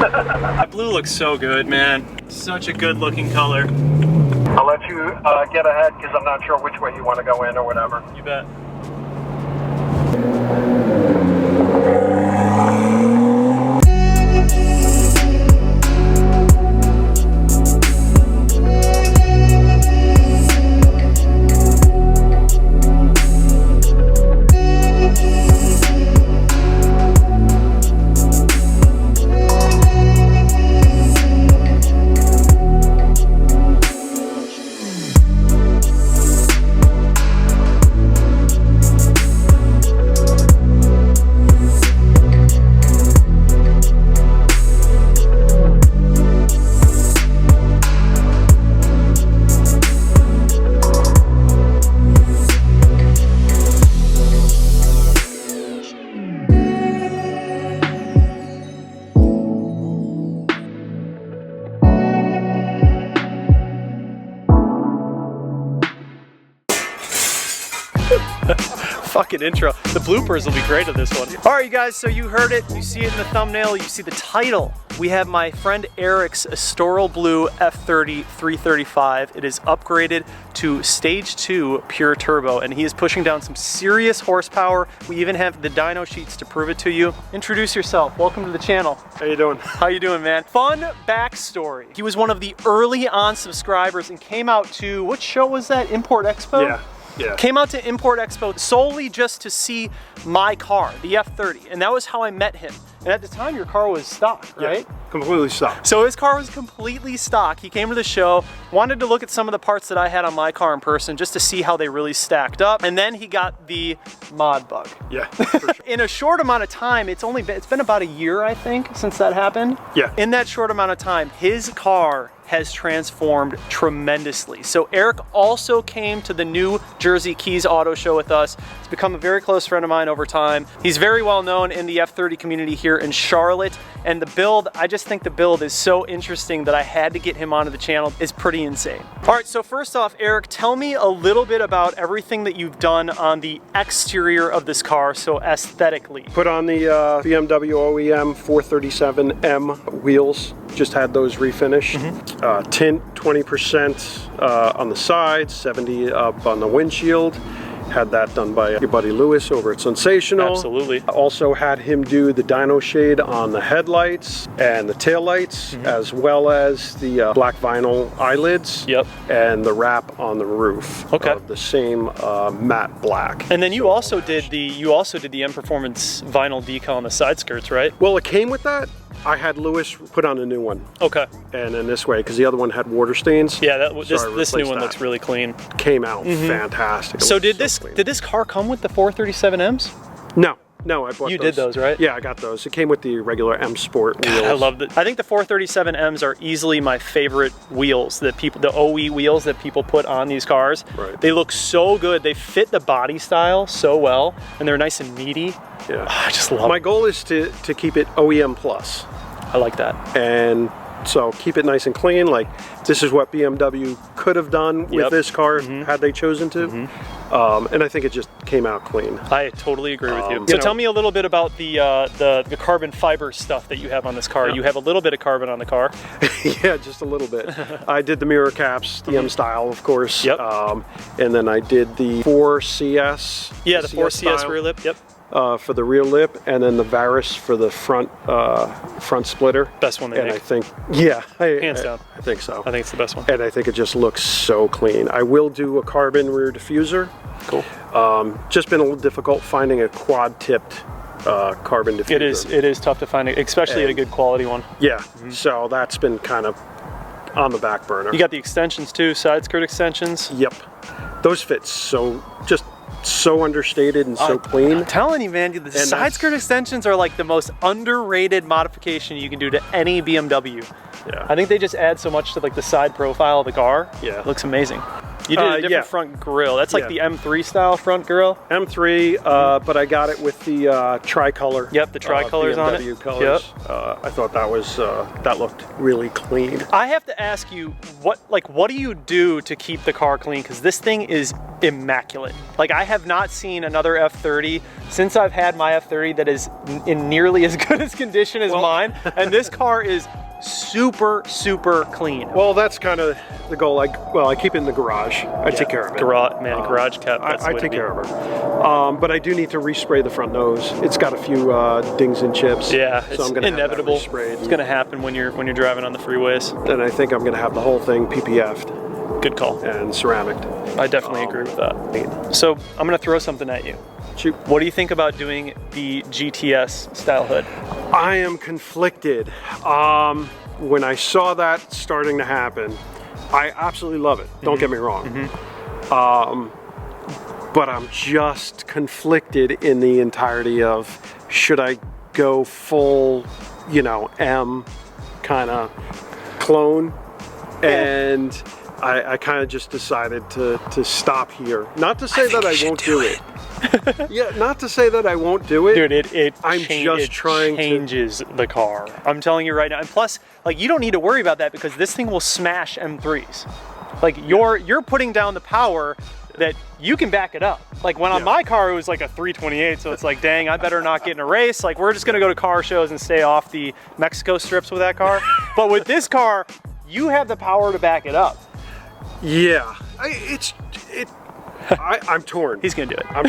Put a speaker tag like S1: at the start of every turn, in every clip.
S1: That blue looks so good, man. Such a good looking color.
S2: I'll let you get ahead because I'm not sure which way you want to go in or whatever.
S1: You bet. Fucking intro. The bloopers will be great of this one. All right, you guys, so you heard it. You see it in the thumbnail. You see the title. We have my friend Eric's Astoral Blue F30 335. It is upgraded to Stage 2 Pure Turbo, and he is pushing down some serious horsepower. We even have the dyno sheets to prove it to you. Introduce yourself. Welcome to the channel.
S2: How you doing?
S1: How you doing, man? Fun backstory. He was one of the early on subscribers and came out to, what show was that? Import Expo?
S2: Yeah. Yeah.
S1: Came out to Import Expo solely just to see my car, the F30, and that was how I met him. And at the time, your car was stock, right?
S2: Yeah, completely stock.
S1: So his car was completely stock. He came to the show, wanted to look at some of the parts that I had on my car in person just to see how they really stacked up, and then he got the mod bug.
S2: Yeah, for sure.
S1: In a short amount of time, it's been about a year, I think, since that happened.
S2: Yeah.
S1: In that short amount of time, his car has transformed tremendously. So Eric also came to the New Jersey Keys Auto Show with us. He's become a very close friend of mine over time. He's very well known in the F30 community here in Charlotte. And the build, I just think the build is so interesting that I had to get him onto the channel. It's pretty insane. All right, so first off, Eric, tell me a little bit about everything that you've done on the exterior of this car, so aesthetically.
S2: Put on the BMW OEM 437M wheels. Just had those refinished. Tint 20% on the sides, 70 up on the windshield. Had that done by your buddy Lewis over at Sensational.
S1: Absolutely.
S2: Also had him do the dyno shade on the headlights and the taillights, as well as the black vinyl eyelids.
S1: Yep.
S2: And the wrap on the roof.
S1: Okay.
S2: Of the same matte black.
S1: And then you also did the M Performance vinyl decal on the side skirts, right?
S2: Well, it came with that. I had Lewis put on a new one.
S1: Okay.
S2: And in this way, because the other one had water stains.
S1: Yeah, this new one
S2: that.
S1: looks really clean.
S2: Came out fantastic.
S1: So did this car come with the 437Ms?
S2: No, I bought those.
S1: You did those, right?
S2: Yeah, I got those. It came with the regular M Sport wheels.
S1: I love that. I think the 437Ms are easily my favorite wheels that people, the OE wheels that people put on these cars.
S2: Right.
S1: They look so good. They fit the body style so well, and they're nice and meaty.
S2: Yeah.
S1: Oh, I just love
S2: My
S1: it.
S2: goal is to keep it OEM plus.
S1: I like that.
S2: And so keep it nice and clean. Like, this is what BMW could have done with this car had they chosen to. And I think it just came out clean.
S1: I totally agree with you. So tell me a little bit about the carbon fiber stuff that you have on this car. You have a little bit of carbon on the car.
S2: Yeah, just a little bit. I did the mirror caps, the M style, of course.
S1: Yep.
S2: And then I did the 4CS.
S1: Yeah, the 4CS rear lip. Yep.
S2: For the rear lip, and then the Varus for the front splitter.
S1: Best one they make.
S2: I think, yeah,
S1: hands down.
S2: I think so.
S1: I think it's the best one.
S2: And I think it just looks so clean. I will do a carbon rear diffuser.
S1: Cool.
S2: Just been a little difficult finding a quad-tipped carbon diffuser.
S1: It is tough to find, especially a good quality one.
S2: Yeah. So that's been kind of on the back burner.
S1: You got the extensions too, side skirt extensions.
S2: Yep. Those fit so understated and so clean.
S1: I'm telling you, man, the side skirt extensions are like the most underrated modification you can do to any BMW.
S2: Yeah.
S1: I think they just add so much to like the side profile of the car.
S2: Yeah.
S1: It looks amazing. You did a different
S2: yeah.
S1: front grille. That's like
S2: Yeah.
S1: the M3 style front grille.
S2: M3, but I got it with the tricolor.
S1: Yep, the tricolors on it.
S2: BMW colors. I thought that was that looked really clean.
S1: I have to ask you, what do you do to keep the car clean? Because this thing is immaculate. Like, I have not seen another F30 since I've had my F30 that is in nearly as good as condition as mine, and this car is super, super clean.
S2: Well, that's kind of the goal. I keep it in the garage. I take care of it.
S1: Garage kept.
S2: I take care of her. But I do need to respray the front nose. It's got a few dings and chips.
S1: Yeah,
S2: so
S1: it's
S2: I'm gonna
S1: inevitable.
S2: Have that resprayed.
S1: It's going to happen when you're driving on the freeways.
S2: And I think I'm going to have the whole thing PPF'd
S1: Good call.
S2: and ceramic.
S1: I definitely agree with that. So I'm going to throw something at you.
S2: Shoot.
S1: What do you think about doing the GTS style hood?
S2: I am conflicted. When I saw that starting to happen, I absolutely love it. Don't get me wrong. But I'm just conflicted in the entirety of, should I go full, M kind of clone? And I kind of just decided to stop here. Not to say that I won't do it. Yeah, not to say that I won't do it.
S1: Dude, it changes the car. I'm telling you right now. And plus, like, you don't need to worry about that because this thing will smash M3s. Like, you're putting down the power that you can back it up. Like, when on my car, it was like a 328, so it's like, dang, I better not get in a race. Like, we're just gonna go to car shows and stay off the Mexico strips with that car. But with this car, you have the power to back it up.
S2: Yeah, I'm torn.
S1: He's gonna do it.
S2: I'm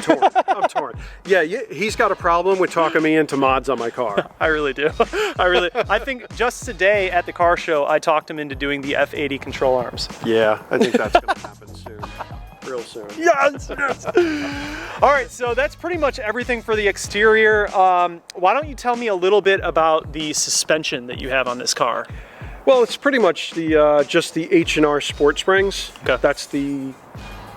S2: torn. Yeah, he's got a problem with talking me into mods on my car.
S1: I really do. I think just today at the car show, I talked him into doing the F80 control arms.
S2: Yeah, I think that's gonna happen soon. Real soon.
S1: Yes! All right, so that's pretty much everything for the exterior. Why don't you tell me a little bit about the suspension that you have on this car?
S2: Well, it's pretty much the just the H&R Sport Springs.
S1: Okay.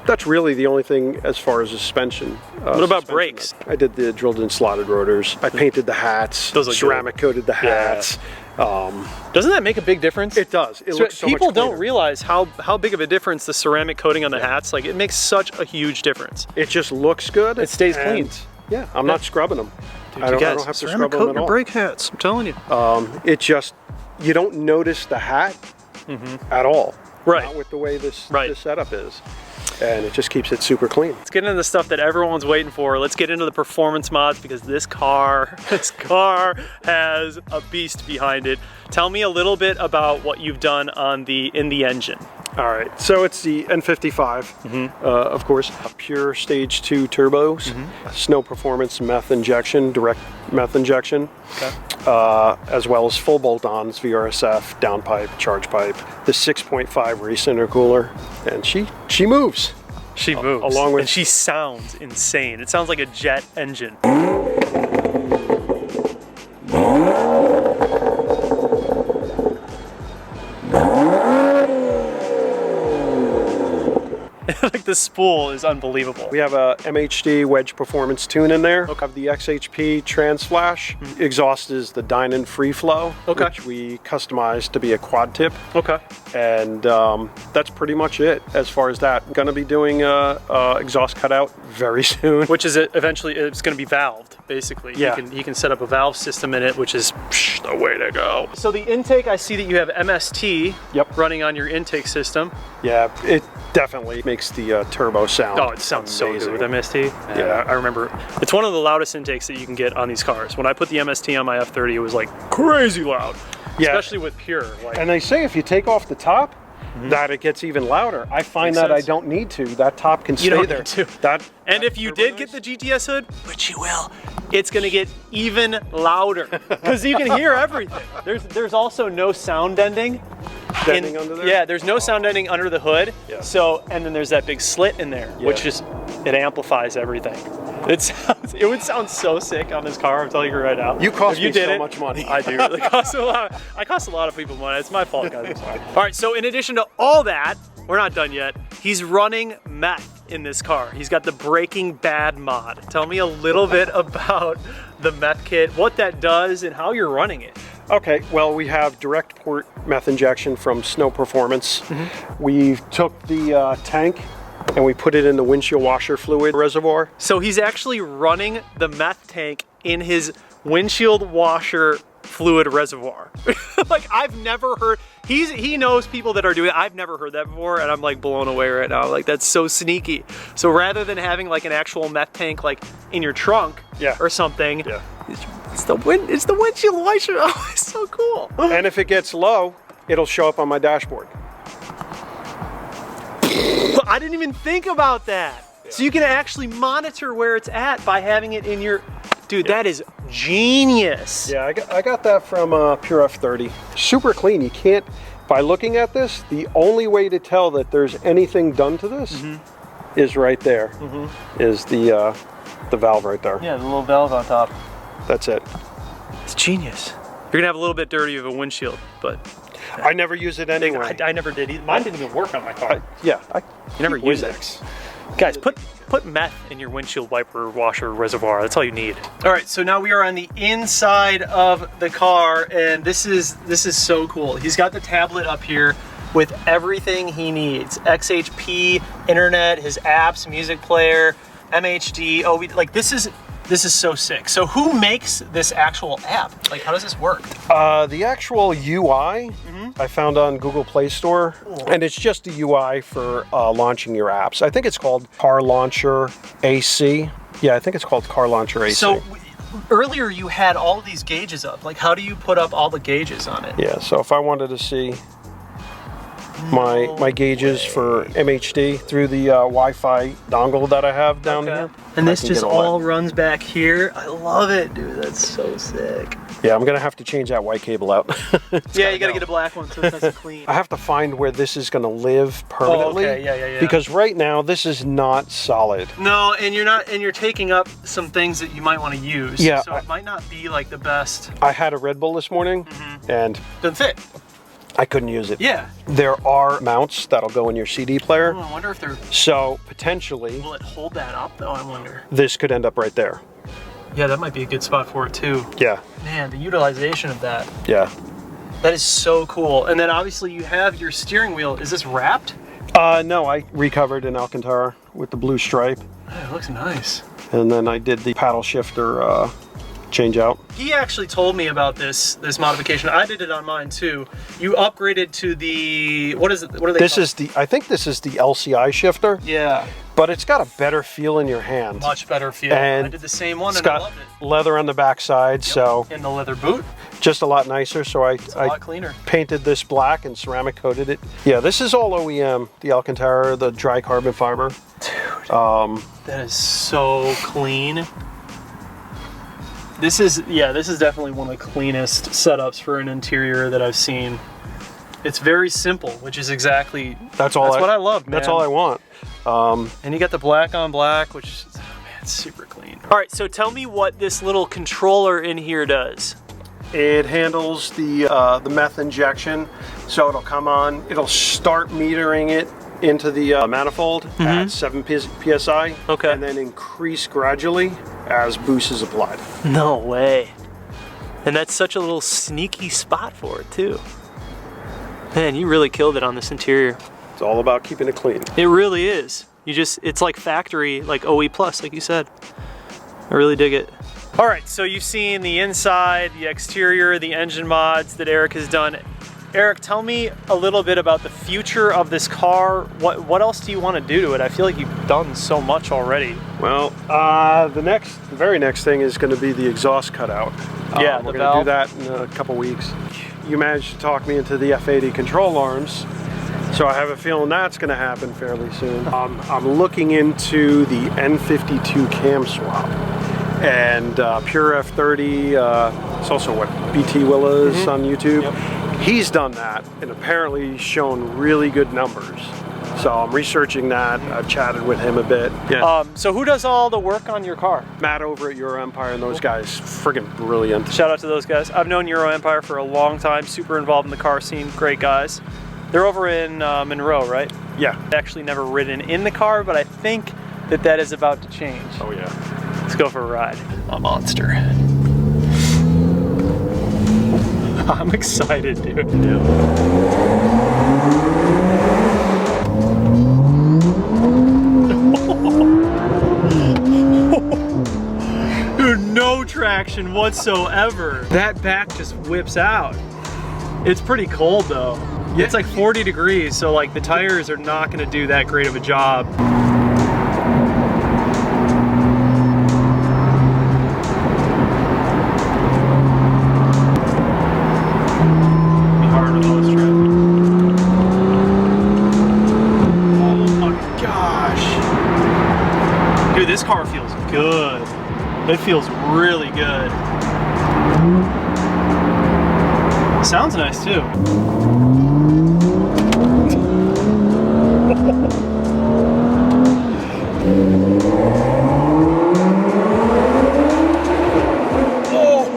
S2: That's really the only thing as far as suspension.
S1: What about brakes?
S2: I did the drilled in slotted rotors. I painted the hats.
S1: Those look
S2: ceramic coated the hats.
S1: Doesn't that make a big difference?
S2: It does. It looks so much
S1: People don't
S2: cleaner.
S1: realize how big of a difference the ceramic coating on the hats, like, it makes such a huge difference.
S2: It just looks good.
S1: It stays clean.
S2: Yeah, I'm not scrubbing them.
S1: Dude,
S2: I don't have to scrub them at all.
S1: brake hats, I'm telling you.
S2: It just, you don't notice the hat at all.
S1: Right.
S2: Not with the way this
S1: Right.
S2: setup is. And it just keeps it super clean.
S1: Let's get into the stuff that everyone's waiting for. Let's get into the performance mods because this car has a beast behind it. Tell me a little bit about what you've done in the engine.
S2: All right, so it's the N55, of course, pure stage 2 turbos, snow performance meth injection, direct meth injection, as well as full bolt-ons, VRSF, downpipe, charge pipe, the 6.5 race intercooler, and she moves.
S1: She moves,
S2: along with,
S1: and she sounds insane. It sounds like a jet engine. Like, the spool is unbelievable.
S2: We have a MHD wedge performance tune in there. We have the XHP trans flash. Exhaust is the Dynon Free Flow, which we customized to be a quad tip.
S1: Okay.
S2: And that's pretty much it as far as that. Gonna be doing exhaust cutout very soon.
S1: Which is eventually, it's going to be valved, basically.
S2: Yeah.
S1: You can set up a valve system in it, which is the way to go. So the intake, I see that you have MST running on your intake system.
S2: Yeah, it definitely makes the turbo sound.
S1: Oh, it sounds so good with MST.
S2: Yeah,
S1: I remember. It's one of the loudest intakes that you can get on these cars. When I put the MST on my F30, it was like crazy loud. Yeah. Especially with Pure. Like,
S2: and they say if you take off the top, that it gets even louder. I find that I don't need to. That top can stay there.
S1: You don't need to. And if you did get the GTS hood, which you will, it's gonna get even louder because you can hear everything. There's also no sound deadenting.
S2: Under there?
S1: Yeah, there's no sound deadening under the hood.
S2: Yeah.
S1: So, and then there's that big slit in there, which just, it amplifies everything. It would sound so sick on this car, I'm telling you right now.
S2: You cost me so much money.
S1: I do. It costs a lot. I cost a lot of people money. It's my fault, guys. I'm sorry. All right, so in addition to all that, we're not done yet. He's running Meth in this car. He's got the Breaking Bad mod. Tell me a little bit about the Meth kit, what that does, and how you're running it.
S2: Okay, well, we have direct port meth injection from Snow Performance. We took the tank and we put it in the windshield washer fluid reservoir.
S1: So he's actually running the meth tank in his windshield washer fluid reservoir. Like, I've never heard, he knows people that are doing it. I've never heard that before, and I'm like blown away right now. Like, that's so sneaky. So rather than having like an actual meth tank like in your trunk or something, it's the windshield washer. Oh, it's so cool.
S2: And if it gets low, it'll show up on my dashboard.
S1: I didn't even think about that. So you can actually monitor where it's at by having it in your, dude, that is genius.
S2: Yeah, I got that from Pure F30. Super clean. You can't, by looking at this, the only way to tell that there's anything done to this is right there. Is the valve right there.
S1: Yeah, the little valve on top.
S2: That's it.
S1: It's genius. You're gonna have a little bit dirty of a windshield, but
S2: I never use it anyway.
S1: I never did either. Mine didn't even work on my car.
S2: You
S1: never use it. Guys, put meth in your windshield wiper washer reservoir. That's all you need. All right, so now we are on the inside of the car, and this is so cool. He's got the tablet up here with everything he needs: XHP, internet, his apps, music player, MHD, OBD. Like, this is so sick. So who makes this actual app? Like, how does this work?
S2: The actual UI I found on Google Play Store, and it's just a UI for launching your apps. I think it's called Car Launcher AC. Yeah, I think it's called Car Launcher AC.
S1: So earlier you had all of these gauges up. Like, how do you put up all the gauges on it?
S2: Yeah, so if I wanted to see my gauges for MHD through the Wi-Fi dongle that I have down here.
S1: And this just all runs back here. I love it, dude. That's so sick.
S2: Yeah, I'm gonna have to change that white cable out.
S1: Yeah, you gotta get a black one so it's nice and clean.
S2: I have to find where this is gonna live permanently.
S1: Oh, okay. Yeah.
S2: Because right now this is not solid.
S1: No, and you're taking up some things that you might want to use.
S2: Yeah.
S1: So it might not be like the best.
S2: I had a Red Bull this morning and
S1: doesn't fit.
S2: I couldn't use it.
S1: Yeah.
S2: There are mounts that'll go in your CD player.
S1: Oh, I wonder if they're...
S2: So potentially...
S1: Will it hold that up though, I wonder?
S2: This could end up right there.
S1: Yeah, that might be a good spot for it too.
S2: Yeah.
S1: Man, the utilization of that.
S2: Yeah.
S1: That is so cool. And then obviously you have your steering wheel. Is this wrapped?
S2: No, I recovered in Alcantara with the blue stripe.
S1: Oh, it looks nice.
S2: And then I did the paddle shifter change out.
S1: He actually told me about this modification. I did it on mine too. You upgraded to the, what is it? What are they called?
S2: I think this is the LCI shifter.
S1: Yeah.
S2: But it's got a better feel in your hand.
S1: Much better feel.
S2: And
S1: I did the same one and
S2: got
S1: I loved it.
S2: Leather on the backside, so.
S1: And the leather boot.
S2: Just a lot nicer, so I
S1: a lot cleaner.
S2: Painted this black and ceramic coated it. Yeah, this is all OEM. The Alcantara, the dry carbon fiber.
S1: Dude, that is so clean. This is definitely one of the cleanest setups for an interior that I've seen. It's very simple, which is exactly that's what I love, man.
S2: That's all I want.
S1: And you got the black on black, which is, oh man, it's super clean. All right, so tell me what this little controller in here does.
S2: It handles the meth injection, so it'll come on. It'll start metering it into the manifold at 7 psi, and then increase gradually as boost is applied.
S1: No way. And that's such a little sneaky spot for it too. Man, you really killed it on this interior.
S2: It's all about keeping it clean.
S1: It really is. It's like factory, like OE plus, like you said. I really dig it. All right, so you've seen the inside, the exterior, the engine mods that Eric has done. Eric, tell me a little bit about the future of this car. What else do you want to do to it? I feel like you've done so much already.
S2: Well, the very next thing is going to be the exhaust cutout.
S1: Yeah,
S2: we're going to do that in a couple weeks. You managed to talk me into the F80 control arms, so I have a feeling that's going to happen fairly soon. I'm looking into the N52 cam swap. And Pure F30, it's also what BT Willa is on YouTube. Yep. He's done that and apparently shown really good numbers. So I'm researching that. I've chatted with him a bit. Yeah.
S1: So who does all the work on your car?
S2: Matt over at Euro Empire and those guys, friggin' brilliant.
S1: Shout out to those guys. I've known Euro Empire for a long time, super involved in the car scene, great guys. They're over in Monroe, right?
S2: Yeah.
S1: I've actually never ridden in the car, but I think that is about to change.
S2: Oh yeah.
S1: Let's go for a ride. A monster. I'm excited, dude. Dude, no traction whatsoever. That back just whips out. It's pretty cold though. Yeah. It's like 40 degrees, so like the tires are not gonna do that great of a job. Be hard with all this traffic. Oh my gosh. Dude, this car feels good. It feels really good. Sounds nice too. Oh.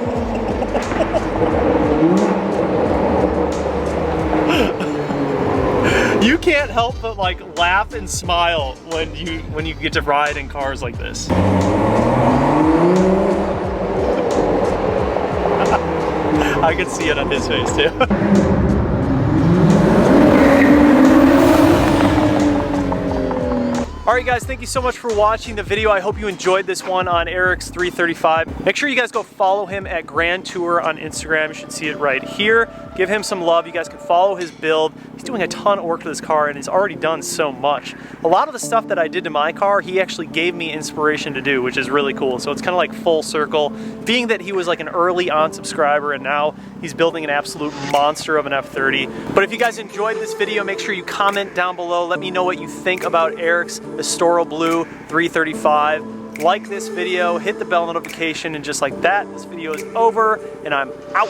S1: You can't help but like laugh and smile when you get to ride in cars like this. I can see it on his face too. Alright guys, thank you so much for watching the video. I hope you enjoyed this one on Eric's 335. Make sure you guys go follow him at Grand Tour on Instagram. You should see it right here. Give him some love. You guys can follow his build. He's doing a ton of work to this car and he's already done so much. A lot of the stuff that I did to my car, he actually gave me inspiration to do, which is really cool. So it's kind of like full circle. Being that he was like an early on subscriber and now he's building an absolute monster of an F30. But if you guys enjoyed this video, make sure you comment down below. Let me know what you think about Eric's Astoro Blue 335. Like this video, hit the bell notification, and just like that, this video is over and I'm out.